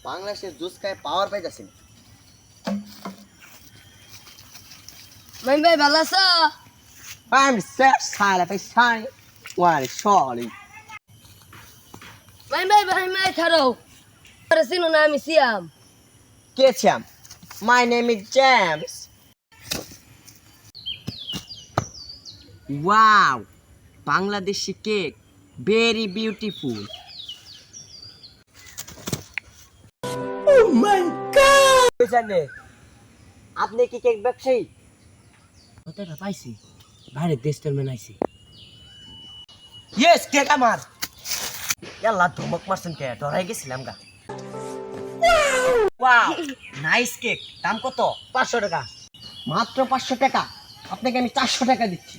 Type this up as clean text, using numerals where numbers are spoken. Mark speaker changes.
Speaker 1: বাংলাদেশের জুস খায় পাওয়ার পাইতাছি না।
Speaker 2: মাইন ভাই ভালো আছো?
Speaker 1: I'm so sorry, I'm sorry. What sorry?
Speaker 2: Mine ভাই খারাও আরে চিনো না আমি সিয়াম।
Speaker 1: Ketchum. My name is James. Wow, Bangladeshi cake, very beautiful. Oh my God! জানে আপনি কি কেক ব্যবসায়ী?
Speaker 2: কথাটা পাইছি বাইরের দেশ থেকে মেনাইছি।
Speaker 1: Yes, কেক আমার। ইয়াল্লা ধমক মারছেন কে? ডরাই গেছিলাম গা। Wow, nice cake. দাম কত?
Speaker 2: 500 টাকা।
Speaker 1: মাত্র 500 টাকা। আপনাকে আমি 400 টাকা দিচ্ছি।